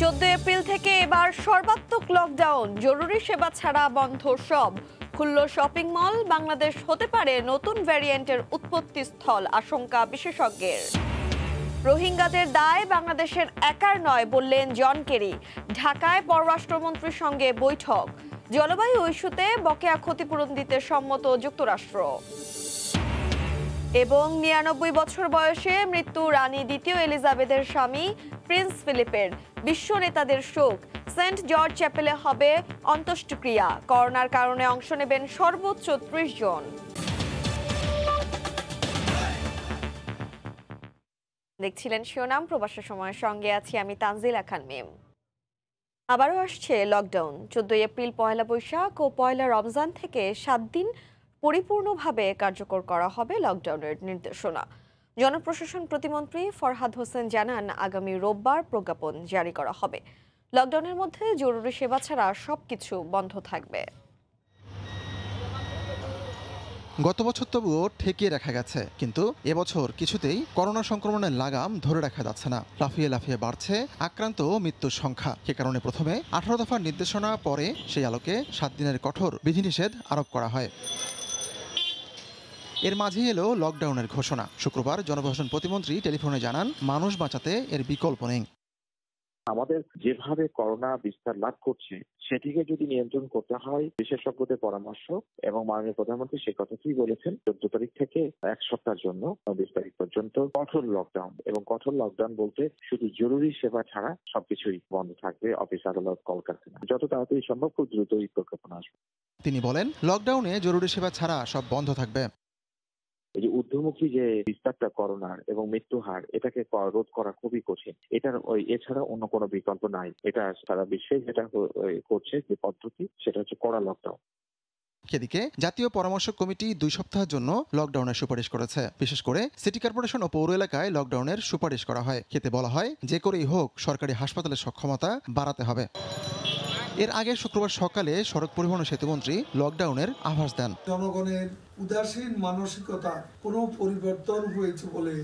14 April থেকে এবার সর্বাত্মক লকডাউন, জরুরি সেবা ছাড়া বন্ধ সব। খুলল শপিং মল। বাংলাদেশ হতে পারে নতুন ভ্যারিয়েন্টের উৎপত্তি স্থল, আশঙ্কা বিশেষজ্ঞের। রোহিঙ্গাদের দায় বাংলাদেশের একার নয় বললেন জন কেরি। ঢাকায় পররাষ্ট্রমন্ত্রীর সঙ্গে বৈঠক। জলবায়ু ইস্যুতে বকেয়া ক্ষতিপূরণ দিতে সম্মত যুক্তরাষ্ট্র। এবং 99 বছর বয়সে মৃত্যু রানী দ্বিতীয় এলিজাবেথের স্বামী প্রিন্স ফিলিপের। বিশ্ব নেতাদের শোক। সেন্ট জর্জ চ্যাপেলে হবে অন্ত্যেষ্টিক্রিয়া। করোনার কারণে অংশ নেবেন সর্বোচ্চ 30 জন। দেখছিলেন শিরোনাম। প্রবাসের সময়ের সঙ্গে আছি আমি তানজিলা খান মিম। আবারও আসছে লকডাউন। 14 এপ্রিল, পয়লা বৈশাখ ও পয়লা রমজান থেকে 7 দিন পরিপূর্ণভাবে কার্যকর করা হবে লকডাউনের নির্দেশনা। জনপ্রশাসন প্রতিমন্ত্রী ফরহাদ হোসেন জানান, আগামী রোববার প্রজ্ঞাপন জারি করা হবে। লকডাউনের মধ্যে জরুরি সেবা ছাড়া সবকিছু বন্ধ থাকবে। গত বছর তবুও ঠেকিয়ে রাখা গেছে, কিন্তু এবছর কিছুতেই করোনা সংক্রমণের লাগাম ধরে রাখা যাচ্ছে না। লাফিয়ে লাফিয়ে বাড়ছে আক্রান্ত ও মৃত্যুর সংখ্যা। সে কারণে প্রথমে 18 দফার নির্দেশনা, পরে সেই আলোকে 7 দিনের কঠোর বিধিনিষেধ আরোপ করা হয়। এর মাঝে এলো লকডাউনের ঘোষণা। শুক্রবার জনপ্রশাসন প্রতিমন্ত্রী টেলিফোনে জানান, মানুষ বাঁচাতে এর বিকল্প নেই। আমাদের যেভাবে করোনা বিস্তার লাভ করছে সেটিকে যদি নিয়ন্ত্রণ করতে হয়, বিশেষজ্ঞদের পরামর্শ এবং মাননীয় প্রধানমন্ত্রী সে কথাই বলেছেন, 14 তারিখ থেকে 1 সপ্তাহের জন্য 20 তারিখ পর্যন্ত কঠোর লকডাউন। এবং কঠোর লকডাউন বলতে শুধু জরুরি সেবা ছাড়া সবকিছুই বন্ধ থাকবে। অফিস, আদালত, কলকারখানা। যত তাড়াতাড়ি সম্ভব খুব দ্রুত এই প্রজ্ঞাপন আসবে। তিনি বলেন, লকডাউনে জরুরি সেবা ছাড়া সব বন্ধ থাকবে। এই যে ঊর্ধ্বমুখী যে বিস্তারটা করোনার এবং মৃত্যু হার, এটাকে রোধ করা খুবই কঠিন। এটার এছাড়া অন্য কোনো বিকল্প নাই। এটা সারা বিশ্বে যেটা করছে যে পদ্ধতি, সেটা হচ্ছে কড়া লকডাউন। এদিকে জাতীয় পরামর্শ কমিটি 2 সপ্তাহের জন্য লকডাউনের সুপারিশ করেছে। বিশেষ করে সিটি কর্পোরেশন ও পৌর এলাকায় লকডাউনের সুপারিশ করা হয়। এতে বলা হয়, যে করেই হোক সরকারি হাসপাতালের সক্ষমতা বাড়াতে হবে। এর আগে শুক্রবার সকালে সড়ক পরিবহন ও সেতুমন্ত্রী লকডাউনের আভাস দেন। জনগণের উদাসীন মানসিকতা কোনো পরিবর্তন হয়েছে বলে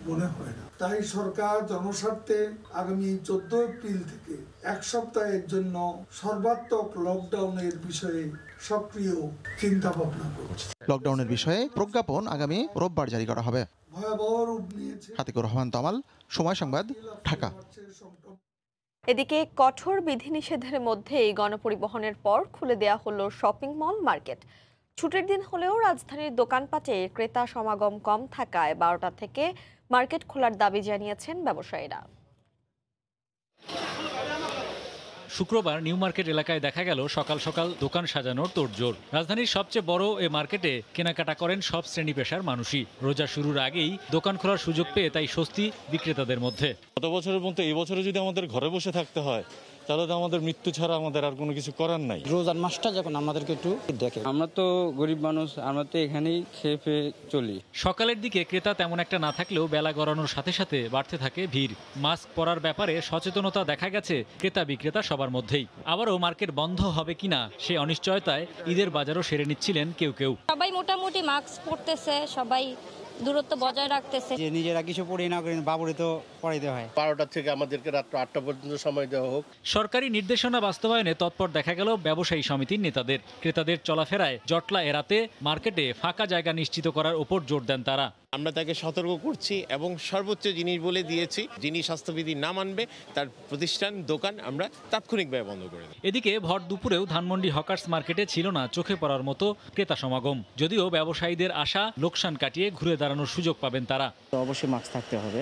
মনে হয় না। তাই সরকার জনস্বার্থে আগামী 14 এপ্রিল থেকে 1 সপ্তাহের জন্য সর্বাত্মক লকডাউনের বিষয়ে সক্রিয় চিন্তা ভাবনা করছে। লকডাউনের বিষয়ে প্রজ্ঞাপন আগামী রোববার জারি করা হবে। ভয়াবহ রূপ নিয়েছে। হাতিকুর রহমান তমাল, সময় সংবাদ, ঢাকা। এদিকে কঠোর বিধিনিষেধের মধ্যেই গণপরিবহনের পর খুলে দেয়া হলো শপিং মল, মার্কেট। ছুটির দিন হলেও রাজধানীর দোকানপাটে ক্রেতা সমাগম কম থাকায় 12টা থেকে মার্কেট খোলার দাবি জানিয়েছেন ব্যবসায়ীরা। শুক্রবার নিউ মার্কেট এলাকায় দেখা গেল সকাল সকাল দোকান সাজানোর তোড়জোড়। রাজধানীর সবচেয়ে বড় এ মার্কেটে কেনাকাটা করেন সব শ্রেণী পেশার মানুষই। রোজা শুরুর আগেই দোকান খোলার সুযোগ পেয়ে তাই স্বস্তি বিক্রেতাদের মধ্যে। গত বছরের মতো এই বছরে যদি আমাদের ঘরে বসে থাকতে হয়, তাহলে তো আমাদের মৃত্যু ছাড়া আমাদের আর কোনো কিছু করার নাই। রোজার মাসটা যখন আমাদেরকে একটু দেখে, আমরা তো গরিব মানুষ, আমরা তো এখানেই খেয়ে পেয়ে চলি। সকালের দিকে ক্রেতা তেমন একটা না থাকলেও বেলা গড়ানোর সাথে সাথে বাড়তে থাকে ভিড়। মাস্ক পরার ব্যাপারে সচেতনতা দেখা গেছে ক্রেতা বিক্রেতা সবার মধ্যেই। আবারও মার্কেট বন্ধ হবে কিনা সে অনিশ্চয়তায় ঈদের বাজারও সেরে নিচ্ছিলেন কেউ কেউ। সবাই মোটামুটি মাস্ক পরতেছে, সবাই দূরত্ব বজায় রাখতেছে। যে নিজেরা কিছু পড়ি না করি, বাবুরে তো পড়াইতে হয়। 12টা থেকে আমাদেরকে রাত 8টা পর্যন্ত সময় দেওয়া হোক। সরকারি নির্দেশনা বাস্তবায়নে তৎপর দেখা গেল ব্যবসায়ী সমিতির নেতাদের। ক্রেতাদের চলাফেরায় জটলা এড়াতে মার্কেটে ফাঁকা জায়গা নিশ্চিত করার উপর জোর দেন তারা। আমরা তাকে সতর্ক করছি এবং সর্বোচ্চ জিনিস বলে দিয়েছি, যিনি স্বাস্থ্যবিধি না মানবে তার প্রতিষ্ঠান, দোকান আমরা তাৎক্ষণিকভাবে বন্ধ করে দেব। এদিকে ভর দুপুরেও ধানমন্ডি হকার্স মার্কেটে ছিল না চোখে পড়ার মতো ক্রেতা সমাগম। যদিও ব্যবসায়ীদের আশা লোকসান কাটিয়ে ঘুরে দাঁড়ানোর সুযোগ পাবেন তারা। অবশ্যই মাস্ক থাকতে হবে,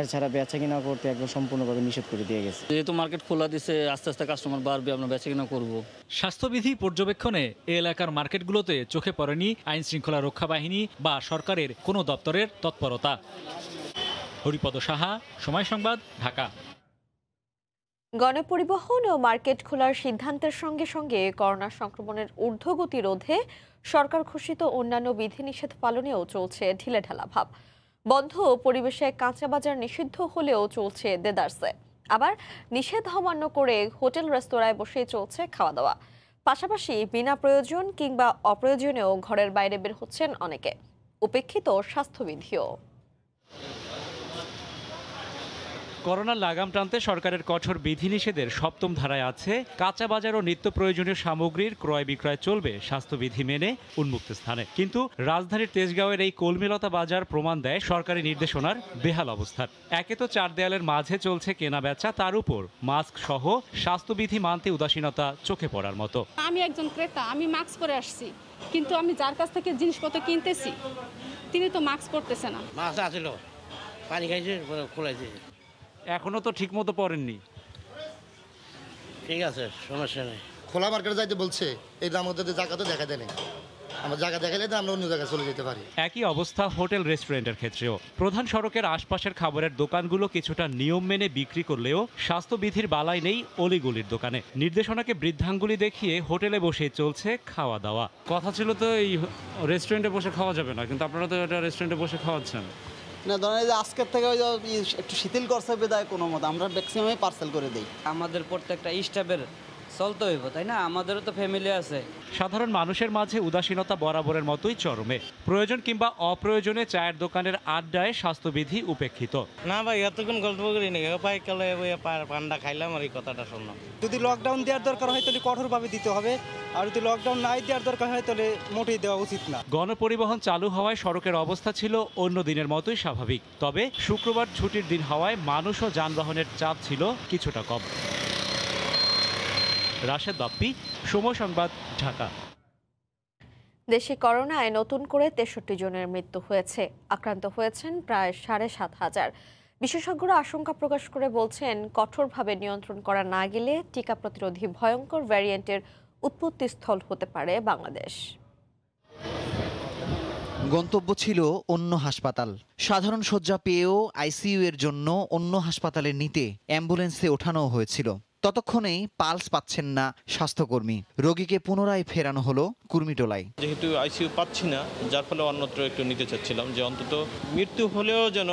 এছাড়া বেচা কিনা করতে একদম সম্পূর্ণভাবে নিষেধ করে দিয়ে গেছে। যেহেতু মার্কেট খোলা দিছে, আস্তে আস্তে কাস্টমার বাড়বে, আমরা বেচা কিনা করবো। স্বাস্থ্যবিধি পর্যবেক্ষণে এ এলাকার মার্কেটগুলোতে চোখে পড়েনি আইন শৃঙ্খলা রক্ষা বাহিনী বা সরকারের কোনো দপ্তরের তৎপরতা। হরিপদ সাহা, সময় সংবাদ, ঢাকা। গণপরিবহন ও মার্কেট খোলার সিদ্ধান্তের সঙ্গে সঙ্গে করোনা সংক্রমণের ঊর্ধ্বগতি রোধে সরকার ঘোষিত অন্যান্য বিধিনিষেধ পালনেও চলছে ঢিলেঢালা ভাব। বন্ধ পরিবেশে কাঁচা বাজার নিষিদ্ধ হলেও চলছে দেদারসে। আবার নিষেধ অমান্য করে হোটেল রেস্তোরাঁয় বসে চলছে খাওয়া দাওয়া। পাশাপাশি বিনা প্রয়োজন কিংবা অপ্রয়োজনেও ঘরের বাইরে বের হচ্ছেন অনেকে। উপেক্ষিত স্বাস্থ্যবিধিও। করোনার লাগাম টানতে সরকারের কঠোর বিধিনিষেধের সপ্তম ধারায় আছে কাঁচা বাজার ও নিত্য প্রয়োজনীয় সামগ্রীর ক্রয় বিক্রয় চলবে স্বাস্থ্যবিধি মেনে উন্মুক্ত স্থানে। কিন্তু রাজধানীর তেজগাঁওয়ের এই কলমিলতা বাজার প্রমাণ দেয় সরকারি নির্দেশনার বেহাল অবস্থার। একে তো 4 দেয়ালের মাঝে চলছে কেনা বেচা, তার উপর মাস্ক সহ স্বাস্থ্যবিধি মানতে উদাসীনতা চোখে পড়ার মতো। আমি একজন ক্রেতা, আমি মাস্ক পরে আসছি, কিন্তু আমি যার কাছ থেকে জিনিসপত্র কিনতেছি তিনি তো মাস্ক পরতেছে না। মাছ আছিল, পানি খাইছে, খোলাইছে। এখনো তো ঠিক মতো পড়েননি। ঠিক আছে, সমস্যা নেই। খোলা মার্কেটে যাইতে বলছে, এই দাম মধ্যে জায়গা তো দেখা দেয় না। আমরা জায়গা দেখালে তো আমরা অন্য জায়গায় চলে যেতে পারি। একই অবস্থা হোটেল রেস্টুরেন্টের ক্ষেত্রেও। প্রধান সড়কের আশপাশের খাবারের দোকানগুলো কিছুটা নিয়ম মেনে বিক্রি করলেও স্বাস্থ্যবিধির বালাই নেই অলিগলির দোকানে। নির্দেশনাকে বৃদ্ধাঙ্গুলি দেখিয়ে হোটেলে বসে চলছে খাওয়া দাওয়া। কথা ছিল তো এই রেস্টুরেন্টে বসে খাওয়া যাবে না, কিন্তু আপনারা তো এটা রেস্টুরেন্টে বসে খাওয়াচ্ছেন। না, ধরেন যে আজকের থেকে একটু শিথিল করছে বিদায় কোনো মতো আমরা ম্যাক্সিমামই পার্সেল করে দিই। আমাদের প্রত্যেকটা স্টাফের চলতে হইব, তাই না? আমাদেরও তো ফ্যামিলি আছে। সাধারণ মানুষের মাঝে উদাসীনতা বরাবরের মতোই চরমে। প্রয়োজন কিংবা অপ্রয়োজনে চায়ের দোকানের আড্ডায় স্বাস্থ্যবিধি উপেক্ষিত। না ভাই, এতক্ষণ গল্প করি না, পাইকালে পান্ডা খাইলাম আর এই কথাটা শুনলাম। যদি লকডাউন দেওয়ার দরকার হয় তাহলে কঠোরভাবে দিতে হবে, আর যদি লকডাউন নাই দেওয়ার দরকার হয় তাহলে মোটেই দেওয়া উচিত না। গণপরিবহন চালু হওয়ায় সড়কের অবস্থা ছিল অন্য দিনের মতোই স্বাভাবিক। তবে শুক্রবার ছুটির দিন হওয়ায় মানুষ ও যানবাহনের চাপ ছিল কিছুটা কম। রাশেদ বাপ্পি, সময় সংবাদ, ঢাকা। দেশে করোনায় নতুন করে 63 জনের মৃত্যু হয়েছে। আক্রান্ত হয়েছেন প্রায় 7,500। বিশেষজ্ঞরা আশঙ্কা প্রকাশ করে বলছেন, কঠোরভাবে নিয়ন্ত্রণ করা না গেলে টিকা প্রতিরোধী ভয়ঙ্কর ভ্যারিয়েন্টের উৎপত্তিস্থল হতে পারে বাংলাদেশ। গন্তব্য ছিল অন্য হাসপাতাল। সাধারণ শয্যা পেয়েও আইসিইউ এর জন্য অন্য হাসপাতালে নিতে অ্যাম্বুলেন্সে ওঠানো হয়েছিল। ততক্ষণেই পালস পাচ্ছেন না স্বাস্থ্যকর্মী। রোগীকে পুনরায় ফেরানো হলো কুর্মিটোলায়। যেহেতু আইসিইউ পাচ্ছি না, যার ফলে অন্যত্র একটু নিতে চাচ্ছিলাম, যে অন্তত মৃত্যু হলেও যেন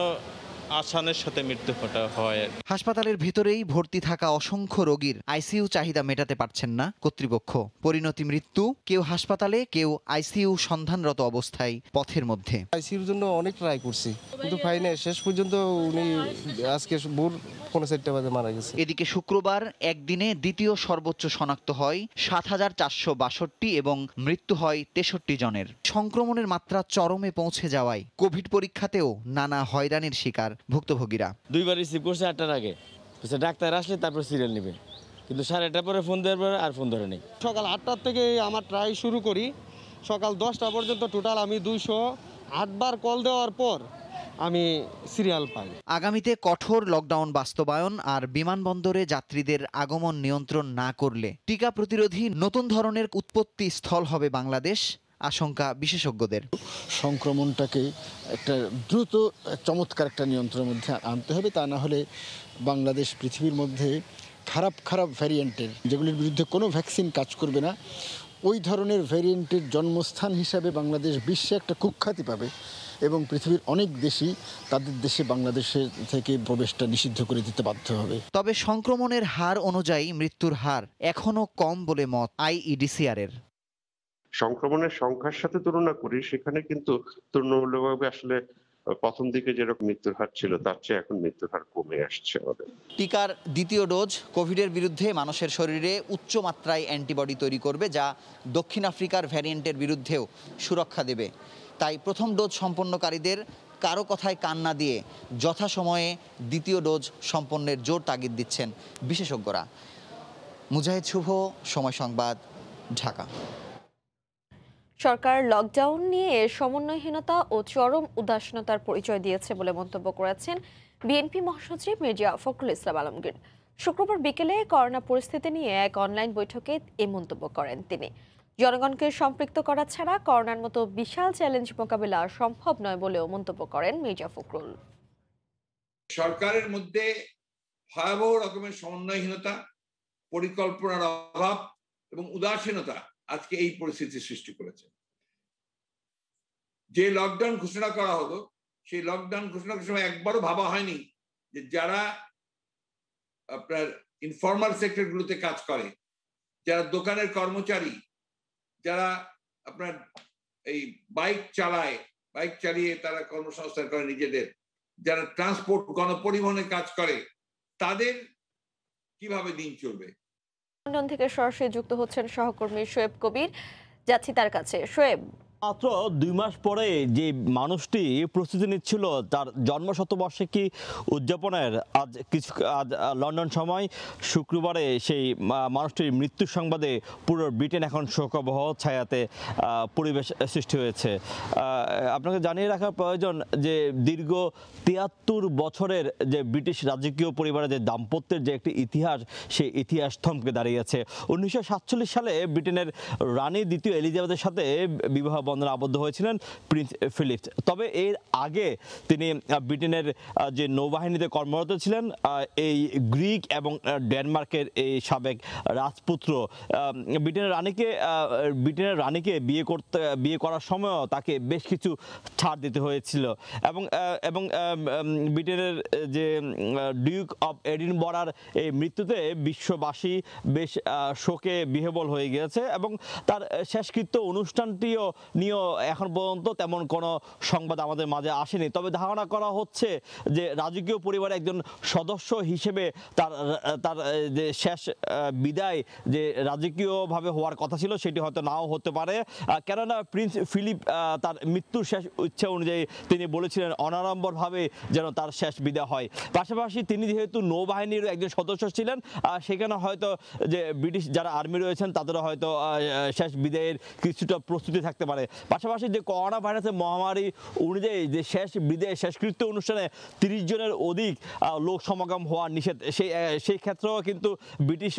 আসানের সাথে মৃত্যু হয়। হাসপাতালের ভিতরেই ভর্তি থাকা অসংখ্য রোগীর আইসিইউ চাহিদা মেটাতে পারছেন না কর্তৃপক্ষ। পরিণতি মৃত্যু, কেউ হাসপাতালে, কেউ আইসিইউ সন্ধানরত অবস্থায় পথের মধ্যে। আইসিইউর জন্য অনেক ট্রাই করছি, কিন্তু পাইনি। শেষ পর্যন্ত উনি আজকে ভোর 4:30 বাজে মারা গেছে। এদিকে শুক্রবার একদিনে দ্বিতীয় সর্বোচ্চ শনাক্ত হয় 7,462 এবং মৃত্যু হয় 63 জনের। সংক্রমণের মাত্রা চরমে পৌঁছে যাওয়ায় কোভিড পরীক্ষাতেও নানা হয়রানির শিকার ভুক্তভোগীরা। 2বার রিসিভ করছে 8টার আগে, ডাক্তার আসলে তারপর সিরিয়াল নেবে, কিন্তু 8:30 পরে ফোন দেওয়ার পরে আর ফোন ধরে নেই। সকাল 8টার থেকে আমার ট্রাই শুরু করি, সকাল 10টা পর্যন্ত টোটাল আমি 208 বার কল দেওয়ার পর আমি সিরিয়াল পাই। আগামীতে কঠোর লকডাউন বাস্তবায়ন আর বিমানবন্দরে যাত্রীদের আগমন নিয়ন্ত্রণ না করলে টিকা প্রতিরোধী নতুন ধরনের উৎপত্তি স্থল হবে বাংলাদেশ, আশঙ্কা বিশেষজ্ঞদের। সংক্রমণটাকে একটা দ্রুত চমৎকার একটা নিয়ন্ত্রণের মধ্যে আনতে হবে, তা না হলে বাংলাদেশ পৃথিবীর মধ্যে খারাপ ভ্যারিয়েন্টের, যেগুলির বিরুদ্ধে কোনো ভ্যাকসিন কাজ করবে না, ওই ধরনের ভ্যারিয়েন্টের জন্মস্থান হিসাবে বাংলাদেশ বিশ্বে একটা কুখ্যাতি পাবে এবং পৃথিবীর অনেক দেশই তাদের দেশে বাংলাদেশের থেকে প্রবেশটা নিষিদ্ধ করে দিতে বাধ্য হবে। তবে সংক্রমণের হার অনুযায়ী মৃত্যুর হার এখনো কম বলে মত আইইডিসিআর এর। সংক্রমণের সংখ্যার সাথে তুলনা করি, সেখানে কিন্তু তুলনামূলকভাবে আসলে প্রথম দিকে যেরকম মৃত্যুর হার ছিল তার চেয়ে এখন মৃত্যুর হার কমে আসছে আমাদের। টিকার দ্বিতীয় ডোজ কোভিডের বিরুদ্ধে মানুষের শরীরে উচ্চ মাত্রায় অ্যান্টিবডি তৈরি করবে, যা দক্ষিণ আফ্রিকার ভ্যারিয়েন্টের বিরুদ্ধেও সুরক্ষা দেবে। তাই প্রথম ডোজ সম্পন্নকারীদের কারো কথায় কান না দিয়ে যথাসময়ে দ্বিতীয় ডোজ সম্পন্নের জোর তাগিদ দিচ্ছেন বিশেষজ্ঞরা। মুজাহিদ শুভ, সময় সংবাদ, ঢাকা। সরকার লকডাউন নিয়ে সমন্বয়হীনতা ও চরম উদাসীনতার পরিচয় দিয়েছে বলে মন্তব্য করেছেন বিএনপি মহাসচিব মির্জা ফখরুল ইসলাম আলমগীর। শুক্রবার বিকেলে করোনা পরিস্থিতি নিয়ে এক অনলাইন বৈঠকে এ মন্তব্য করেন তিনি। জনগণকে সম্পৃক্ত করা ছাড়া করোনার মতো বিশাল চ্যালেঞ্জ মোকাবেলা সম্ভব নয় বলেও মন্তব্য করেন মির্জা ফখরুল। সরকারের মধ্যে ভয়াবহ রকমের সমন্বয়হীনতা, পরিকল্পনার অভাব এবং উদাসীনতা আজকে এই পরিস্থিতি সৃষ্টি করেছে। যে লকডাউন ঘোষণা করা হলো, সেই লকডাউন ঘোষণা করার সময় একবারও ভাবা হয়নি যে যারা আপনার ইনফর্মাল সেক্টরগুলোতে কাজ করে, যারা দোকানের কর্মচারী, যারা আপনার এই বাইক চালিয়ে তারা কর্মসংস্থান করে নিজেদের, যারা ট্রান্সপোর্ট গণপরিবহনে কাজ করে, তাদের কিভাবে দিন চলবে। লন্ডন থেকে সরাসরি যুক্ত হচ্ছেন সহকর্মী শোয়েব কবির, যাচ্ছি তার কাছে। শোয়েব, মাত্র 2 মাস পরে যে মানুষটি প্রস্তুতি নিচ্ছিল তার জন্মশতবার্ষিকী উদযাপনের আজ লন্ডন সময় শুক্রবারে সেই মানুষটির মৃত্যুর সংবাদে পুরো ব্রিটেন এখন শোকবহ ছায়াতে পরিবেশ সৃষ্টি হয়েছে। আপনাকে জানিয়ে রাখা প্রয়োজন যে দীর্ঘ 73 বছরের যে ব্রিটিশ রাজকীয় পরিবারের যে দাম্পত্যের যে একটি ইতিহাস, সেই ইতিহাস থমকে দাঁড়িয়েছে। 1947 সালে ব্রিটেনের রানী দ্বিতীয় এলিজাবেথের সাথে বিবাহ বন্ধনে আবদ্ধ হয়েছিলেন প্রিন্স ফিলিপ। তবে এর আগে তিনি ব্রিটেনের যে নৌবাহিনীতে কর্মরত ছিলেন। এই গ্রিক এবং ডেনমার্কের এই সাবেক রাজপুত্র ব্রিটেনের রানীকে বিয়ে করার সময়ও তাকে বেশ কিছু ছাড় দিতে হয়েছিল এবং ব্রিটেনের যে ডিউক অফ এডিনবরার এই মৃত্যুতে বিশ্ববাসী বেশ শোকে বিহ্বল হয়ে গিয়েছে এবং তার শেষকৃত্য অনুষ্ঠানটিও নিয়েও এখন পর্যন্ত তেমন কোনো সংবাদ আমাদের মাঝে আসেনি। তবে ধারণা করা হচ্ছে যে রাজকীয় পরিবারের একজন সদস্য হিসেবে তার যে শেষ বিদায় যে রাজকীয়ভাবে হওয়ার কথা ছিল সেটি হয়তো নাও হতে পারে, কেননা প্রিন্স ফিলিপ তার মৃত্যুর শেষ ইচ্ছা অনুযায়ী তিনি বলেছিলেন অনাড়ম্বরভাবে যেন তার শেষ বিদায় হয়। পাশাপাশি তিনি যেহেতু নৌবাহিনীর একজন সদস্য ছিলেন, সেখানে হয়তো যে ব্রিটিশ যারা আর্মি রয়েছেন তাদেরও হয়তো শেষ বিদায়ের কিছুটা প্রস্তুতি থাকতে পারে। পাশাপাশি যে করোনা ভাইরাসের মহামারী অনুযায়ী যে শেষ বিদায় শেষকৃত্য অনুষ্ঠানে 30 জনের অধিক লোক সমাগম হওয়া নিষেধ, সেই ক্ষেত্রেও কিন্তু ব্রিটিশ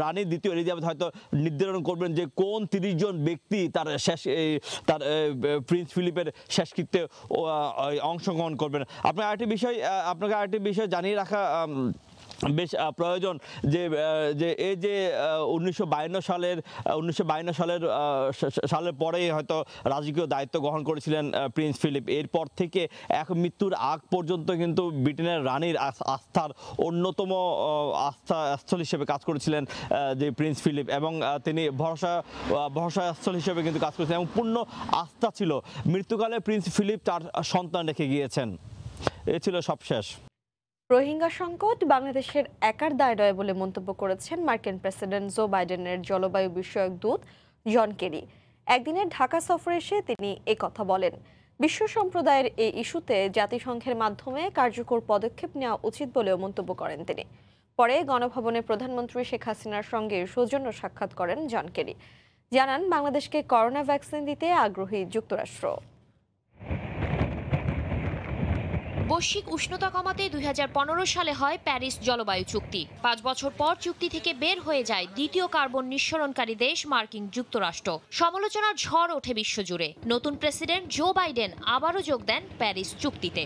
রানী দ্বিতীয় এলিজাবেথ হয়তো নির্ধারণ করবেন যে কোন 30 জন ব্যক্তি তার প্রিন্স ফিলিপের শেষকৃত্যে অংশগ্রহণ করবেন। আপনাকে আরেকটি বিষয় জানিয়ে রাখা বেশ প্রয়োজন যে এই যে 1952 সালের পরেই হয়তো রাজকীয় দায়িত্ব গ্রহণ করেছিলেন প্রিন্স ফিলিপ। এরপর থেকে এখন মৃত্যুর আগ পর্যন্ত কিন্তু ব্রিটেনের রানীর আস্থার অন্যতম আস্থাস্থল হিসেবে কাজ করেছিলেন যে প্রিন্স ফিলিপ, এবং তিনি ভরসাস্থল হিসেবে কিন্তু কাজ করেছিলেন এবং পূর্ণ আস্থা ছিল। মৃত্যুকালে প্রিন্স ফিলিপ তার সন্তান রেখে গিয়েছেন। এ ছিল সবশেষ। রোহিঙ্গা সংকট বাংলাদেশের একার দায় নয় বলে মন্তব্য করেছেন মার্কিন প্রেসিডেন্ট জো বাইডেনের জলবায়ু বিষয়ক দূত জন কেরি। একদিনের ঢাকা সফরে এসে তিনি কথা বলেন। বিশ্ব সম্প্রদায়ের এই ইস্যুতে জাতিসংঘের মাধ্যমে কার্যকর পদক্ষেপ নেওয়া উচিত বলেও মন্তব্য করেন তিনি। পরে গণভবনে প্রধানমন্ত্রী শেখ হাসিনার সঙ্গে সৌজন্য সাক্ষাৎ করেন জন কেরি। জানান বাংলাদেশকে করোনা ভ্যাকসিন দিতে আগ্রহী যুক্তরাষ্ট্র। বৈশ্বিক উষ্ণতা কমাতে 2015 সালে হয় প্যারিস জলবায়ু চুক্তি। 5 বছর পর চুক্তি থেকে বের হয়ে যায় দ্বিতীয় কার্বন নিঃসরণকারী দেশ মার্কিন যুক্তরাষ্ট্র। সমালোচনার ঝড় ওঠে বিশ্বজুড়ে। নতুন প্রেসিডেন্ট জো বাইডেন আবারও যোগ দেন প্যারিস চুক্তিতে।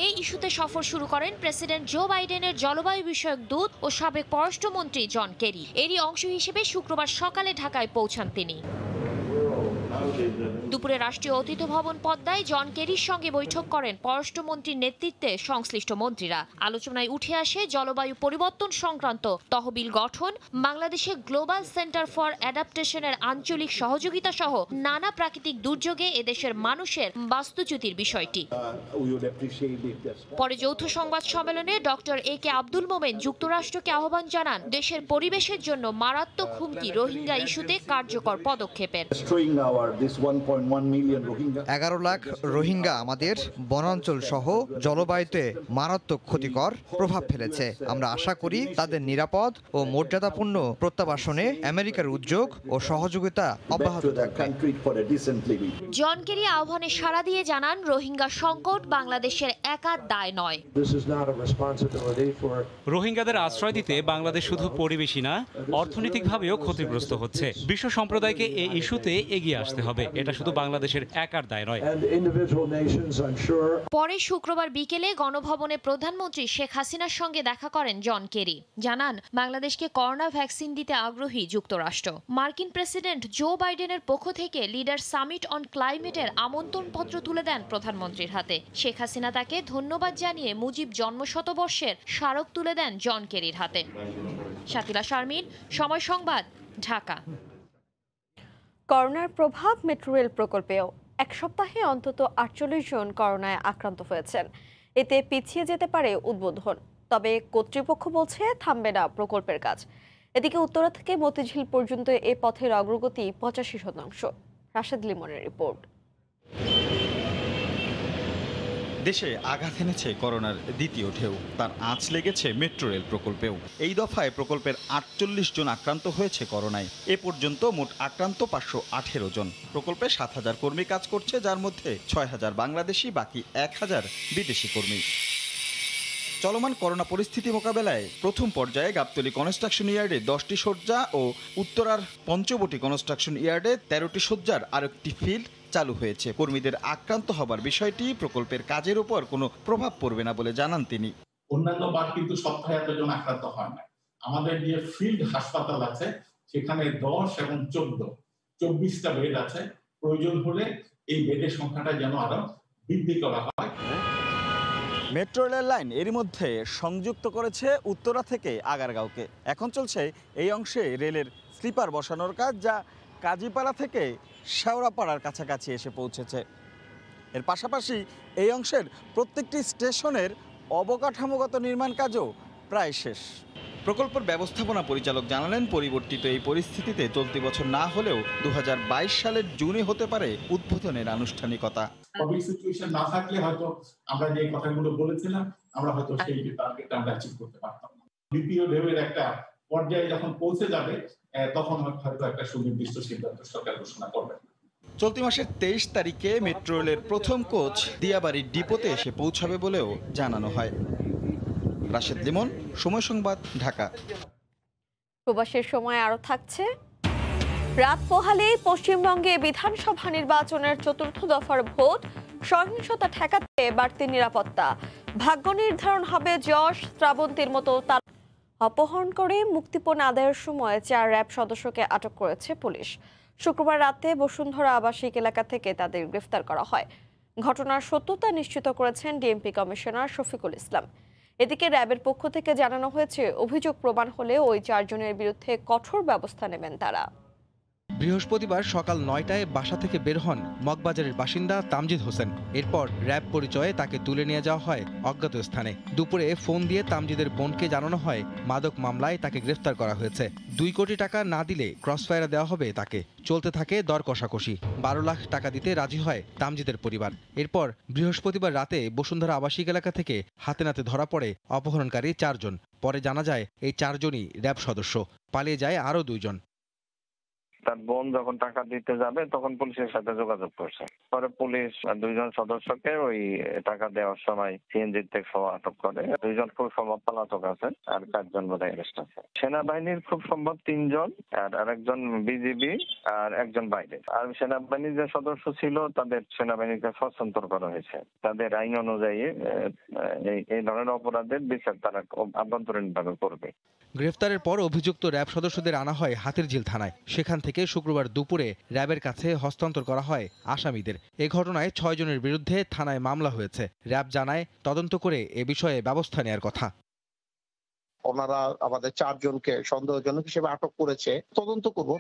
এই ইস্যুতে সফর শুরু করেন প্রেসিডেন্ট জো বাইডেনের জলবায়ু বিষয়ক দূত ও সাবেক পররাষ্ট্রমন্ত্রী জন কেরি। এরই অংশ হিসেবে শুক্রবার সকালে ঢাকায় পৌঁছান তিনি। দুপুরে রাষ্ট্রীয় অতিথি ভবন পদ্মায় জন কেরির সঙ্গে বৈঠক করেন পররাষ্ট্রমন্ত্রীর নেতৃত্বে সংশ্লিষ্ট মন্ত্রীরা। আলোচনায় উঠে আসে জলবায়ু পরিবর্তন সংক্রান্ত তহবিল গঠন, বাংলাদেশে গ্লোবাল সেন্টার ফর অ্যাডাপ্টেশনের আঞ্চলিক সহযোগিতা সহ নানা প্রাকৃতিক দুর্যোগে এদেশের মানুষের বাস্তুচ্যুতির বিষয়টি। পরে যৌথ সংবাদ সম্মেলনে ডক্টর AK আব্দুল মোমেন যুক্তরাষ্ট্রকে আহ্বান জানান দেশের পরিবেশের জন্য মারাত্মক হুমকি রোহিঙ্গা ইস্যুতে কার্যকর পদক্ষেপের। 11 লাখ রোহিঙ্গা আমাদের বনাঞ্চল সহ জলবায়ুতে মারাত্মক ক্ষতিকর প্রভাব ফেলেছে। আমরা আশা করি তাদের নিরাপদ ও মর্যাদাপূর্ণ প্রত্যাবাসনে আমেরিকার উদ্যোগ ও সহযোগিতা অব্যাহত থাকবে। জন কেরি আহ্বানে সাড়া দিয়ে জানান রোহিঙ্গা সংকট বাংলাদেশের একার দায় নয়। রোহিঙ্গাদের আশ্রয় দিতে বাংলাদেশ শুধু পরিবেশই না, অর্থনৈতিকভাবেও ক্ষতিগ্রস্ত হচ্ছে। বিশ্ব সম্প্রদায়কে এই ইস্যুতে এগিয়ে আসতে হবে। এটা শুধু বাংলাদেশের একার দায় নয়। পরে শুক্রবার বিকেলে গণভবনে প্রধানমন্ত্রী শেখ হাসিনার সঙ্গে দেখা করেন জন কেরি। জানান বাংলাদেশকে করোনা ভ্যাকসিন দিতে আগ্রহী যুক্তরাষ্ট্র। মার্কিন প্রেসিডেন্ট জো বাইডেনের পক্ষ থেকে লিডার সামিট অন ক্লাইমেটের আমন্ত্রণপত্র তুলে দেন প্রধানমন্ত্রীর হাতে। শেখ হাসিনা তাকে ধন্যবাদ জানিয়ে মুজিব জন্মশতবর্ষের স্মারক তুলে দেন জন কেরির হাতে। শাকিলা শারমিন, সময় সংবাদ, ঢাকা। করোনার প্রভাব মেট্রো রেল প্রকল্পেও। এক সপ্তাহে অন্তত 48 জন করোনায় আক্রান্ত হয়েছেন। এতে পিছিয়ে যেতে পারে উদ্বোধন। তবে কর্তৃপক্ষ বলছে থামবে না প্রকল্পের কাজ। এদিকে উত্তরা থেকে মতিঝিল পর্যন্ত এ পথের অগ্রগতি 85%। রাশেদ লিমনের রিপোর্ট। দেশে আঘাত এনেছে করোনার দ্বিতীয় ঢেউ, তার আঁচ লেগেছে মেট্রো রেল প্রকল্পেও। এই দফায় প্রকল্পের 48 জন আক্রান্ত হয়েছে করোনায়। এ পর্যন্ত মোট আক্রান্ত 518 জন। প্রকল্পে 7000 কর্মী কাজ করছে, যার মধ্যে 6000 বাংলাদেশি, বাকি 1000 বিদেশি কর্মী। চলমান করোনা পরিস্থিতি মোকাবেলায় প্রথম পর্যায়ে গাবতলী কনস্ট্রাকশন ইয়ার্ডে 10টি শয্যা ও উত্তরার পঞ্চবটি কনস্ট্রাকশন ইয়ার্ডে 13টি শয্যার আরেকটি ফিল্ড চালু হয়েছে। কর্মীদের আক্রান্ত হবার বিষয়টি প্রকল্পের কাজের উপর কোনো প্রভাব পড়বে না বলে জানান তিনি। অন্যান্য বার কিন্তু সপ্তাহে এতজন আক্রান্ত হয় না। আমাদের যে ফিল্ড হাসপাতাল আছে সেখানে 10 এবং 24টা বেড আছে। প্রয়োজন হলে এই বেডের সংখ্যাটা যেন আরো বৃদ্ধি করা হয়। মেট্রো রেল লাইন এরই মধ্যে সংযুক্ত করেছে উত্তরা থেকে আগারগাঁওকে। এখন চলছে এই অংশে রেলের স্লিপার বসানোর কাজ, যা কাজীপাড়া থেকে শেওড়াপাড়ার কাছাকাছি এসে পৌঁছেছে। এর পাশাপাশি এই অংশের প্রত্যেকটি স্টেশনের অবকাঠামোগত নির্মাণ কাজও প্রায় শেষ। প্রকল্পের ব্যবস্থাপনা পরিচালক জানালেন, পরিবর্তিত এই পরিস্থিতিতে চলতি বছর না হলেও 2022 সালের জুনে হতে পারে উদ্বোধনের আনুষ্ঠানিকতা। কোভিড সিচুয়েশন না থাকলে হয়তো আমরা যে কথাগুলো বলেছিলাম আমরা হয়তো সেই টার্গেটটা আমরা অ্যাচিভ করতে পারতাম না। দ্বিতীয় ঢেউয়ের একটা পর্যায়ে যখন পৌঁছে যাবে তখন হয়তো একটা সুনির্দিষ্ট সিদ্ধান্ত সরকার ঘোষণা করবে। চলতি মাসের 23 তারিখে মেট্রো রেলের প্রথম কোচ দিয়াবাড়ির ডিপোতে এসে পৌঁছাবে বলেও জানানো হয়। রাশেদ লিমন, সময় সংবাদ, ঢাকা। প্রবাসের সময় আরো থাকছে। রাত পোহালেই পশ্চিমবঙ্গে বিধানসভা নির্বাচনের 4র্থ দফার ভোট। সহিংসতা ঠেকাতে বাড়তি নিরাপত্তা। ভাগ্য নির্ধারণ হবে যশ, শ্রাবন্তীর মতো। তার অপহরণ করে মুক্তিপণ আদায়ের সময় 4 র্যাব সদস্যকে আটক করেছে পুলিশ। শুক্রবার রাতে বসুন্ধরা আবাসিক এলাকা থেকে তাদের গ্রেফতার করা হয়। ঘটনার সত্যতা নিশ্চিত করেছেন ডিএমপি কমিশনার শফিকুল ইসলাম। এদিকে র্যাবের পক্ষ থেকে জানানো হয়েছে, অভিযোগ প্রমাণ হলে ওই 4 জনের বিরুদ্ধে কঠোর ব্যবস্থা নেবেন তারা। বৃহস্পতিবার সকাল 9টায় বাসা থেকে বের হন মগবাজারের বাসিন্দা তামজিদ হোসেন। এরপর র্যাব পরিচয়ে তাকে তুলে নিয়ে যাওয়া হয় অজ্ঞাত স্থানে। দুপুরে ফোন দিয়ে তামজিদের বোনকে জানানো হয় মাদক মামলায় তাকে গ্রেফতার করা হয়েছে। 2 কোটি টাকা না দিলে ক্রসফায়ার দেওয়া হবে তাকে। চলতে থাকে দর কষাকষি। 12 লাখ টাকা দিতে রাজি হয় তামজিদের পরিবার। এরপর বৃহস্পতিবার রাতে বসুন্ধরা আবাসিক এলাকা থেকে হাতে নাতে ধরা পড়ে অপহরণকারী 4 জন। পরে জানা যায় এই 4 জনই র্যাব সদস্য। পালিয়ে যায় আরও 2 জন। তার বোন যখন টাকা দিতে যাবে তখন পুলিশের সাথে যোগাযোগ করছে। পরে পুলিশ 2 জন সদস্যকে ওই টাকা দেওয়ার সময় সিএনজি থেকে আটক করে। 2 জন খুব সম্ভব পলাতক আছে, আর 4 জন বোধহয় অ্যারেস্ট আছে। সেনাবাহিনীর খুব সম্ভব 3 জন, আর আরেকজন বিজিবি, আর একজন বাইরে। আর সেনাবাহিনীর যে সদস্য ছিল তাদের সেনাবাহিনীকে হস্তান্তর করা হয়েছে। তাদের আইন অনুযায়ী এই ধরনের অপরাধের বিচার তারা আভ্যন্তরীণভাবে করবে। গ্রেফতারের পর অভিযুক্ত র্যাব সদস্যদের আনা হয় হাতিরঝিল থানায়। সেখান থেকে শুক্রবার দুপুরে র্যাবের কাছে হস্তান্তর করা হয় আসামিদের। এ ঘটনায় 6 জনের বিরুদ্ধে থানায় মামলা হয়েছে। র্যাব জানায় তদন্ত করে এ বিষয়ে ব্যবস্থা নেওয়ার কথা। ওনারা আমাদের 4 জনকে সন্দেহজনক হিসেবে আটক করেছে।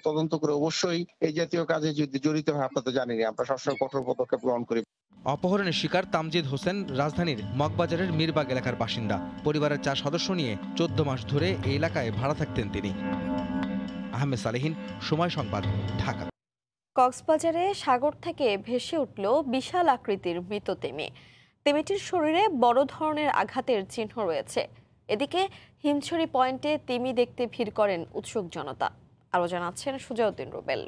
তদন্ত করে অবশ্যই এই জাতীয় কাজে যদি জড়িত হয়, আপনারা তো জানেনই, আমরা সবসময় কঠোর পদক্ষেপ গ্রহণ করি। অপহরণের শিকার তামজিদ হোসেন রাজধানীর মগবাজারের মিরবাগ এলাকার বাসিন্দা। পরিবারের 4 সদস্য নিয়ে 14 মাস ধরে এই এলাকায় ভাড়া থাকতেন তিনি। আহমেদ সালেহীন, সময় সংবাদ, ঢাকা। কক্সবাজারে সাগর থেকে ভেসে উঠল বিশাল আকৃতির মৃত তিমি। তিমিটির শরীরে বড় ধরনের আঘাতের চিহ্ন রয়েছে। এদিকে হিমছড়ি পয়েন্টে তিমি দেখতে ভিড় করেন উৎসুক জনতা। আরও জানাচ্ছেন সুজাউদ্দিন রুবেল।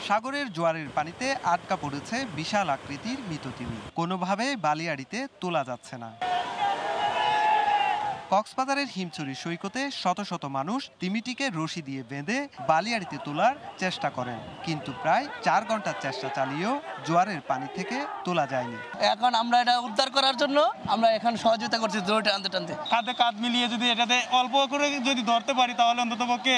সাগরের জোয়ারের পানিতে আটকা পড়েছে বিশাল আকৃতির মৃত তিমি। কোনোভাবে বালিয়াড়িতে তোলা যাচ্ছে না। কক্সবাজারের হিমছড়ি সৈকতে শত শত মানুষ তিমিটিকে রশি দিয়ে বেঁধে বালিয়াড়িতে তোলার চেষ্টা করেন, কিন্তু প্রায় 4 ঘন্টার চেষ্টা চালিয়েও জোয়ারের পানি থেকে তোলা যায়নি। এখন আমরা এটা উদ্ধার করার জন্য আমরা এখন সহযোগিতা করছি, দড়িটা টানতে কাঁধে কাঁধ মিলিয়ে যদি এটাতে অল্প করে যদি ধরতে পারি তাহলে অন্ততপক্ষে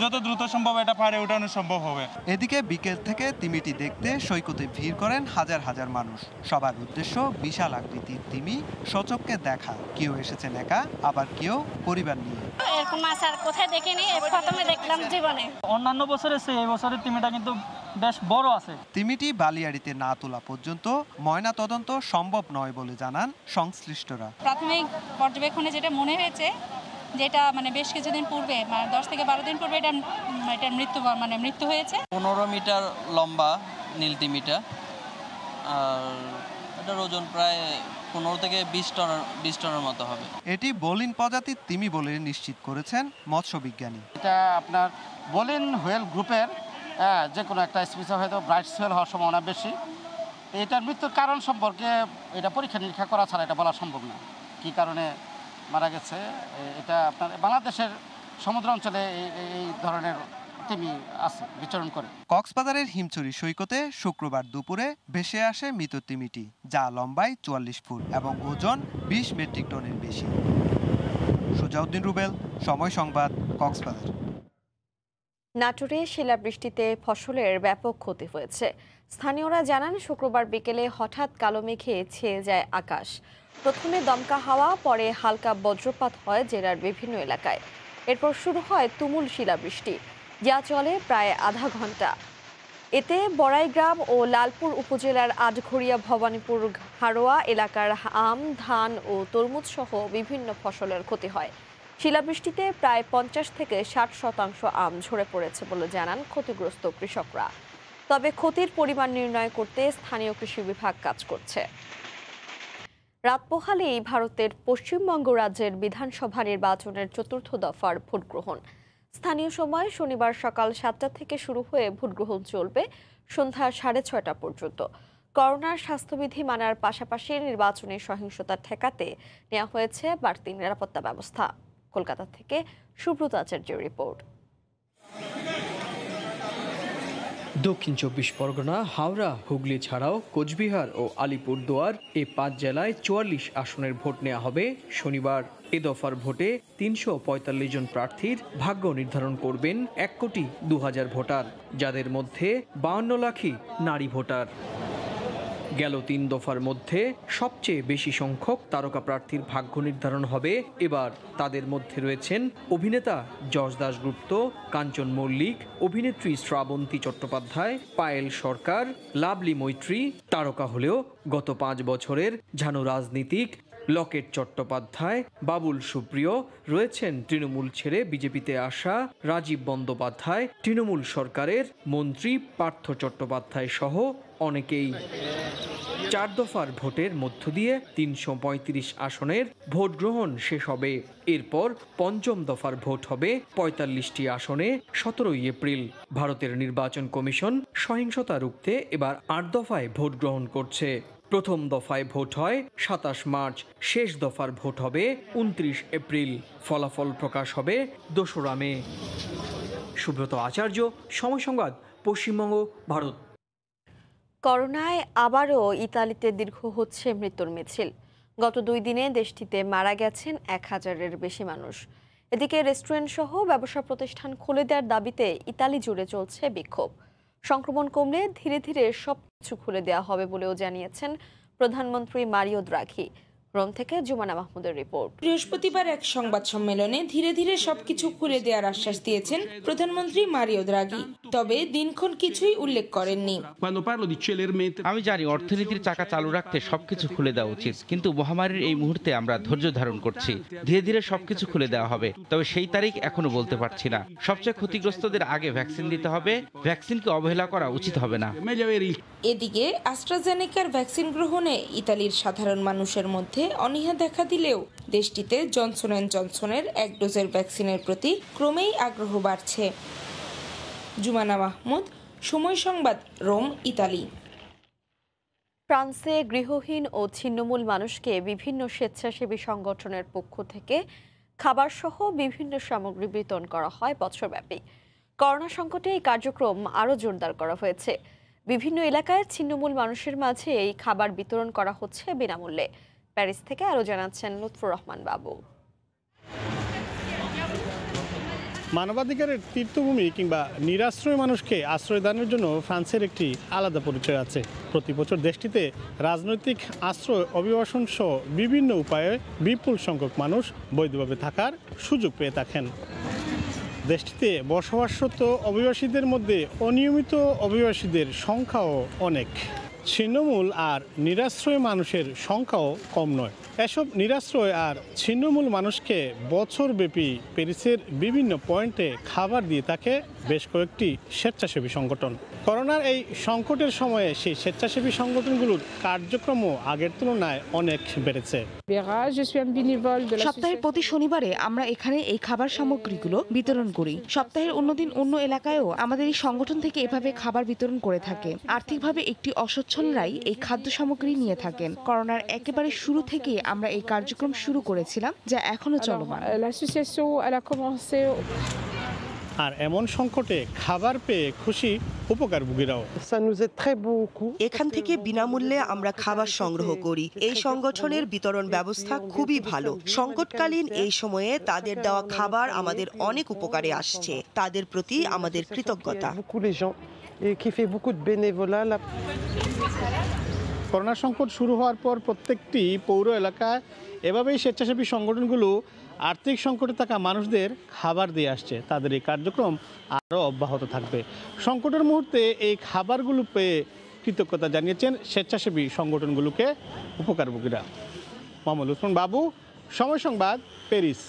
যত দ্রুত সম্ভব এটা পাড়ে ওঠানো সম্ভব হবে। এদিকে বিকেল থেকে তিমিটি দেখতে সৈকতে ভিড় করেন হাজার হাজার মানুষ। সবার উদ্দেশ্য বিশাল আকৃতির তিমি সচক্ষে দেখা। কেউ এসেছেন একা, আবার কেউ পরিবার নিয়ে। এরকম মাছ আর কোথায় দেখিনি, প্রথমে দেখলাম জীবনে। অন্যান্য বছরের চেয়ে এই বছরের তিমিটা কিন্তু বেশ বড় আছে। তিমিটি বালিয়াড়িতে না তোলা পর্যন্ত ময়না তদন্ত সম্ভব নয় বলে জানান সংশ্লিষ্টরা। প্রাথমিক পর্যবেক্ষণে যেটা মনে হয়েছে, যেটা মানে বেশ কিছুদিন পূর্বে 10 থেকে 12 দিন পূর্বে এটা মৃত্যু হয়েছে। 15 মিটার লম্বা নীল তিমিটা, আর এটার ওজন প্রায় 15 থেকে 20 টনের মতো হবে। এটি বলিন প্রজাতির তিমি বলে নিশ্চিত করেছেন মৎস্য বিজ্ঞানী। এটা আপনার বলিন হোয়েল গ্রুপের যে কোনো একটা স্পিসিস, হয়তো ব্রাইট সোয়েল হওয়ার সম্ভাবনা বেশি। এটার মৃত্যুর কারণ সম্পর্কে এটা পরীক্ষা নিরীক্ষা করা ছাড়া এটা বলা সম্ভব না কি কারণে মারা গেছে। এটা আপনার বাংলাদেশের সমুদ্র অঞ্চলে এই ধরনের তিমি আছে, বিচরণ করে। কক্সবাজারের হিমছড়ি সৈকতে শুক্রবার দুপুরে ভেসে আসে মৃত তিমিটি, যা লম্বায় 44 ফুট এবং ওজন 20 মেট্রিক টনের বেশি। সুজাউদ্দিন রুবেল, সময় সংবাদ, কক্সবাজার। নাটোরে শিলাবৃষ্টিতে ফসলের ব্যাপক ক্ষতি হয়েছে। স্থানীয়রা জানান, শুক্রবার বিকেলে হঠাৎ কালো মেঘে ছেয়ে যায় আকাশ। প্রথমে দমকা হাওয়া, পরে হালকা বজ্রপাত হয় জেলার বিভিন্ন এলাকায়। এরপর শুরু হয় তুমুল শিলাবৃষ্টি, যা চলে প্রায় আধা ঘন্টা। এতে বড়াইগ্রাম ও লালপুর উপজেলার আটঘরিয়া, ভবানীপুর, হারোয়া এলাকার আম, ধান ও তরমুজ সহ বিভিন্ন ফসলের ক্ষতি হয়। শিলাবৃষ্টিতে প্রায় 50 থেকে 60% আম ঝরে পড়েছে বলে জানান ক্ষতিগ্রস্ত কৃষকরা। তবে ক্ষতির পরিমাণ নির্ণয় করতে স্থানীয় কৃষি বিভাগ কাজ করছে। রাত পোহালেই ভারতের পশ্চিমবঙ্গ রাজ্যের বিধানসভা নির্বাচনের 4র্থ দফার ভোট গ্রহণ। স্থানীয় সময় শনিবার সকাল 7টা থেকে শুরু হয়ে ভোট গ্রহণ চলবে সন্ধ্যা 6:30 পর্যন্ত। করোনার স্বাস্থ্যবিধি মানার পাশাপাশি নির্বাচনী সহিংসতা ঠেকাতে নেওয়া হয়েছে বাড়তি নিরাপত্তা ব্যবস্থা। কলকাতা থেকে সুব্রত আচার্যের রিপোর্ট। দক্ষিণ 24 পরগনা, হাওড়া, হুগলি ছাড়াও কোচবিহার ও আলিপুরদুয়ার এই 5 জেলায় 44 আসনের ভোট নেওয়া হবে শনিবার। এ দফার ভোটে 345 জন প্রার্থীর ভাগ্য নির্ধারণ করবেন 1,02,000 ভোটার, যাদের মধ্যে 52 লাখই নারী ভোটার। গেল 3 দফার মধ্যে সবচেয়ে বেশি সংখ্যক তারকা প্রার্থীর ভাগ্য নির্ধারণ হবে এবার। তাদের মধ্যে রয়েছেন অভিনেতা যশ দাশগুপ্ত, কাঞ্চন মল্লিক, অভিনেত্রী শ্রাবন্তী চট্টোপাধ্যায়, পায়েল সরকার, লাভলি মৈত্রী। তারকা হলেও গত 5 বছরের ঝানু রাজনীতিক লকেট চট্টোপাধ্যায়, বাবুল সুপ্রিয়। রয়েছেন তৃণমূল ছেড়ে বিজেপিতে আসা রাজীব বন্দ্যোপাধ্যায়, তৃণমূল সরকারের মন্ত্রী পার্থ চট্টোপাধ্যায় সহ অনেকেই। 4 দফার ভোটের মধ্য দিয়ে 335 আসনের ভোট গ্রহণ শেষ হবে। এরপর 5ম দফার ভোট হবে 45টি আসনে 17 এপ্রিল। ভারতের নির্বাচন কমিশন সহিংসতা রুখতে এবার 8 দফায় ভোট গ্রহণ করছে। প্রথম দফায় ভোট হয় 27 মার্চ, শেষ দফার ভোট হবে 29 এপ্রিল। ফলাফল প্রকাশ হবে 2রা মে। সুব্রত আচার্য, সময় সংবাদ, পশ্চিমবঙ্গ, ভারত। করোনায় আবারও ইতালিতে দীর্ঘ হচ্ছে মৃত্যুর মিছিল। গত 2 দিনে দেশটিতে মারা গেছেন 1000-এর বেশি মানুষ। এদিকে রেস্টুরেন্ট সহ ব্যবসা প্রতিষ্ঠান খুলে দেওয়ার দাবিতে ইতালি জুড়ে চলছে বিক্ষোভ। সংক্রমণ কমলে ধীরে ধীরে সবকিছু খুলে দেওয়া হবে বলেও জানিয়েছেন প্রধানমন্ত্রী মারিও দ্রাঘি। রোম থেকে জুমানা মাহমুদের রিপোর্ট। বৃহস্পতিবার এক সংবাদ সম্মেলনে ধীরে ধীরে সবকিছু খুলে দেওয়ার আশ্বাস দিয়েছেন প্রধানমন্ত্রী মারিও দ্রাঘি। তবে দিনক্ষণ কিছুই উল্লেখ করেননি। আমি জানি অর্থনীতির চাকা চালু রাখতে সবকিছু খুলে দেওয়া উচিত, কিন্তু মহামারীর এই মুহূর্তে আমরা ধৈর্য ধারণ করছি। ধীরে ধীরে সবকিছু খুলে দেওয়া হবে, তবে সেই তারিখ এখনো বলতে পারছি না। সবচেয়ে ক্ষতিগ্রস্তদের আগে ভ্যাকসিন দিতে হবে। ভ্যাকসিনকে অবহেলা করা উচিত হবে না। এদিকে অ্যাস্ট্রাজেনেকার ভ্যাকসিন গ্রহণে ইতালির সাধারণ মানুষের মধ্যে অনীহা দেখা দিলেও দেশটিতে জনসন অ্যান্ড জনসনের 1 ডোজের ভ্যাকসিনের প্রতি ক্রমেই আগ্রহ বাড়ছে। জুমানা মাহমুদ, সময় সংবাদ, রোম, ইতালি। ফ্রান্সে গৃহহীন ও ছিন্নমূল মানুষকে বিভিন্ন স্বেচ্ছাসেবী সংগঠনের পক্ষ থেকে খাবার সহ বিভিন্ন সামগ্রী বিতরণ করা হয় বছরব্যাপী। করোনা সংকটে এই কার্যক্রম আরও জোরদার করা হয়েছে। বিভিন্ন এলাকায় ছিন্নমূল মানুষের মাঝে এই খাবার বিতরণ করা হচ্ছে বিনামূল্যে। প্যারিস থেকে আরও জানাচ্ছেন লুৎফুর রহমান বাবু। মানবাধিকারের তীর্থভূমি কিংবা নিরাশ্রয় মানুষকে আশ্রয় দানের জন্য ফ্রান্সের একটি আলাদা পরিচয় আছে। প্রতি বছর দেশটিতে রাজনৈতিক আশ্রয়, অভিবাসন সহ বিভিন্ন উপায়ে বিপুল সংখ্যক মানুষ বৈধভাবে থাকার সুযোগ পেয়ে থাকেন। দেশটিতে বসবাসরত অভিবাসীদের মধ্যে অনিয়মিত অভিবাসীদের সংখ্যাও অনেক। ছিন্নমূল আর নিরাশ্রয় মানুষের সংখ্যাও কম নয়। এসব নিরাশ্রয় আর ছিন্নমূল মানুষকে বছরব্যাপী প্যারিসের বিভিন্ন পয়েন্টে খাবার দিয়ে থাকে বেশ কয়েকটি স্বেচ্ছাসেবী সংগঠন। করোনার এই সংকটের সময়ে সেই স্বেচ্ছাসেবী সংগঠনগুলোর কার্যক্রমও আগের তুলনায় অনেক বেড়েছে। সপ্তাহের প্রতি শনিবারে আমরা এখানে এই খাবার সামগ্রীগুলো বিতরণ করি। সপ্তাহের অন্যদিন অন্য এলাকায়ও আমাদের এই সংগঠন থেকে এভাবে খাবার বিতরণ করে থাকে। আর্থিকভাবে একটি অসচ্ছলরাই এই খাদ্য সামগ্রী নিয়ে থাকেন। করোনার একেবারে শুরু থেকে আমরা এই কার্যক্রম শুরু করেছিলাম, যা এখনো চলমান। আর এমন সংকটে খাবার পেয়ে খুশি উপকারভোগীরাও। এখান থেকে বিনামূল্যে আমরা খাবার সংগ্রহ করি। এই সংগঠনের বিতরণ ব্যবস্থা খুবই ভালো। সংকটকালীন এই সময়ে তাদের দেওয়া খাবার আমাদের অনেক উপকারে আসছে। তাদের প্রতি আমাদের কৃতজ্ঞতা। করোনা সংকট শুরু হওয়ার পর প্রত্যেকটি পৌর এলাকায় এভাবেই স্বেচ্ছাসেবী সংগঠনগুলো আর্থিক সংকটে থাকা মানুষদের খাবার দিয়ে আসছে। তাদের এই কার্যক্রম আরও অব্যাহত থাকবে। সংকটের মুহূর্তে এই খাবারগুলো পেয়ে কৃতজ্ঞতা জানিয়েছেন স্বেচ্ছাসেবী সংগঠনগুলোকে উপকারভোগীরা। মোহাম্মদ উসমান বাবু, সময় সংবাদ, প্যারিস।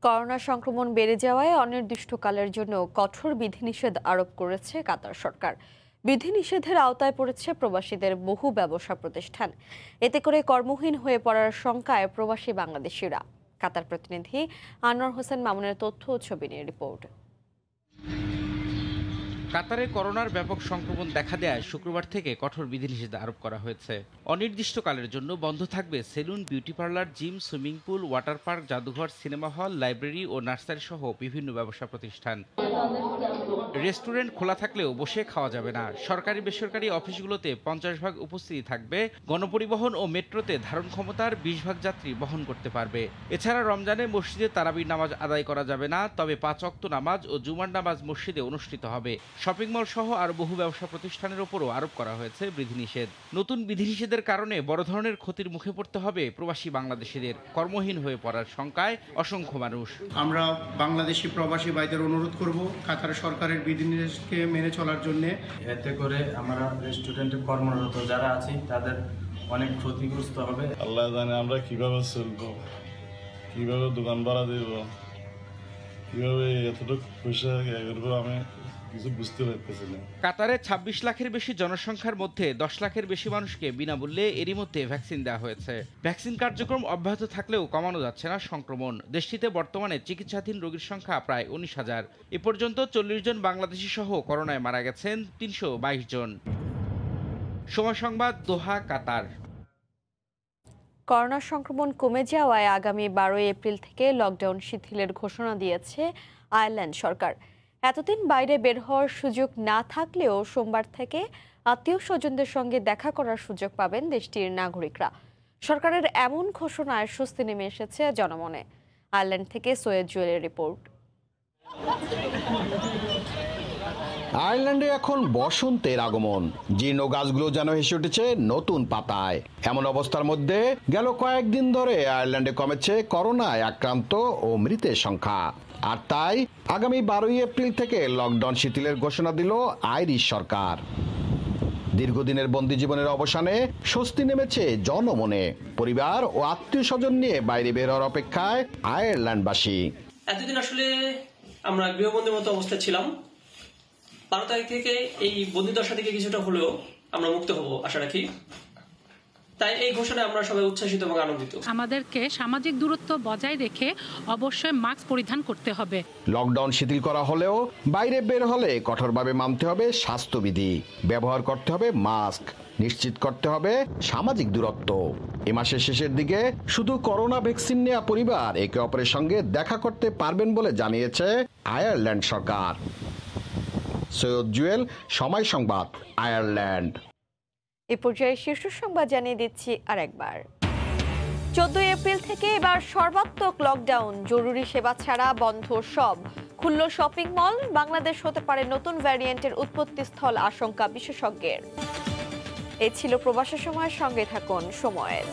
করোনা সংক্রমণ বেড়ে যাওয়ায় অনির্দিষ্টকালের জন্য কঠোর বিধিনিষেধ আরোপ করেছে কাতার সরকার। বিধিনিষেধের আওতায় পড়েছে প্রবাসীদের বহু ব্যবসা প্রতিষ্ঠান। এতে করে কর্মহীন হয়ে পড়ার শঙ্কায় প্রবাসী বাংলাদেশিরা। কাতার প্রতিনিধি আনোয়ার হোসেন মামুনের তথ্য ও ছবি নিয়ে রিপোর্ট। কাতারে করোনার ব্যাপক সংক্রমণ দেখা দেয় শুক্রবার থেকে কঠোর বিধিনিষেধ আরোপ করা হয়েছে। অনির্দিষ্টকালের জন্য বন্ধ থাকবে salon, beauty parlour, gym, swimming pool, water park, জাদুঘর, সিনেমা হল, লাইব্রেরি ও নার্সারি সহ বিভিন্ন ব্যবসা প্রতিষ্ঠান। রেস্টুরেন্ট খোলা থাকলেও বসে খাওয়া যাবে না। সরকারি বেসরকারি অফিসগুলোতে 50% উপস্থিতি থাকবে। গণপরিবহন ও মেট্রোতে ধারণ ক্ষমতার 20% যাত্রী বহন করতে পারবে। এছাড়া রমজানে মসজিদে তারাবির নামাজ আদায় করা যাবে না, তবে 5 ওয়াক্ত নামাজ ও জুমার নামাজ মসজিদে অনুষ্ঠিত হবে। শপিং মল সহ আরো বহু ব্যবসা প্রতিষ্ঠানের উপরও আরোপ করা হয়েছে বিধিনিষেধ। নতুন বিধিনিষেধের কারণে বড় ধরনের ক্ষতির মুখে পড়তে হবে প্রবাসী বাংলাদেশিদের। কর্মহীন হয়ে পড়ার শঙ্কায় অসংখ্য মানুষ। আমরা বাংলাদেশি প্রবাসী ভাইদের অনুরোধ করব কাতার সরকারের বিধিনিষেধকে মেনে চলার জন্য। এতে করে আমরা রেস্টুরেন্টে কর্মরত যারা আছি তাদের অনেক ক্ষতিগ্রস্ত হবে। আল্লাহ জানে আমরা কিভাবে চলবো, কিভাবে দোকান ভাড়া দেব, কিভাবে এতটুকু পয়সা করবো, আমি কিছু বুঝতে পারতেছি না। কাতারে 26 লাখের বেশি জনসংখ্যার মধ্যে 10 লাখের বেশি মানুষকে বিনামূল্যে এরই মধ্যে ভ্যাকসিন দেওয়া হয়েছে। ভ্যাকসিন কার্যক্রম অব্যাহত থাকলেও কমানো যাচ্ছে না সংক্রমণ। দেশটিতে বর্তমানে চিকিৎসাধীন রোগীর সংখ্যা প্রায় 19,000। এ পর্যন্ত 40 জন বাংলাদেশি সহ করোনায় মারা গেছেন 322 জন। সময় সংবাদ, দোহা, কাতার। করোনা সংক্রমণ কমে যাওয়ায় আগামী 12 এপ্রিল থেকে লকডাউন শিথিলের ঘোষণা দিয়েছে আয়ারল্যান্ড সরকার। এতদিন বাইরে বের হওয়ার সুযোগ না থাকলেও সোমবার থেকে আত্মীয় স্বজনদের সঙ্গে দেখা করার সুযোগ পাবেন দেশটির নাগরিকরা। সরকারের এমন ঘোষণায় স্বস্তি নেমে এসেছে জনমনে। আয়ারল্যান্ড থেকে সৈয়দ জুয়েলের রিপোর্ট। আয়ারল্যান্ডে এখন বসন্তের আগমন। জীর্ণ গাছগুলো যেন হেসে উঠেছে নতুন পাতায়। এমন অবস্থার মধ্যে গেল কয়েকদিন ধরে আয়ারল্যান্ডে কমেছে করোনায় আক্রান্ত ও মৃতের সংখ্যা। আর তাই আগামী 12 এপ্রিল থেকে লকডাউন শিথিলের ঘোষণা দিল আইরিশ সরকার। দীর্ঘদিনের বন্দী জীবনের অবসানে স্বস্তি নেমেছে জনমনে। পরিবার ও আত্মীয় স্বজন নিয়ে বাইরে বের হওয়ার অপেক্ষায় আয়ারল্যান্ডবাসী। এতদিন আসলে আমরা গৃহবন্দীর মতো অবস্থায় ছিলাম। 12 তারিখ থেকে এই বন্দি দশা থেকে কিছুটা হলেও আমরা মুক্ত হব আশা রাখি। তাই এই ঘোষণায় আমরা সবাই উচ্ছ্বাসিত এবং আনন্দিত। আমাদেরকে সামাজিক দূরত্ব বজায় রেখে অবশ্যই মাস্ক পরিধান করতে হবে। লকডাউন শিথিল করা হলেও বাইরে বের হলে কঠোরভাবে মানতে হবে স্বাস্থ্যবিধি, ব্যবহার করতে হবে মাস্ক, নিশ্চিত করতে হবে সামাজিক দূরত্ব। এ মাসের শেষের দিকে শুধু করোনা ভ্যাকসিন নেওয়া পরিবার একে অপরের সঙ্গে দেখা করতে পারবেন বলে জানিয়েছে আয়ারল্যান্ড সরকার। সৈয়দ জুয়েল, সময় সংবাদ, আয়ারল্যান্ড। এ পর্যায়ে শীর্ষ সংবাদ জানিয়ে দিচ্ছি আরেকবার। 14 এপ্রিল থেকে এবার সর্বাত্মক লকডাউন, জরুরি সেবা ছাড়া বন্ধ সব। খুলল শপিং মল। বাংলাদেশ হতে পারে নতুন ভ্যারিয়েন্টের উৎপত্তিস্থল, আশঙ্কা বিশেষজ্ঞের। এ ছিল প্রবাসী সময়ের সঙ্গে থাকুন সময়ের।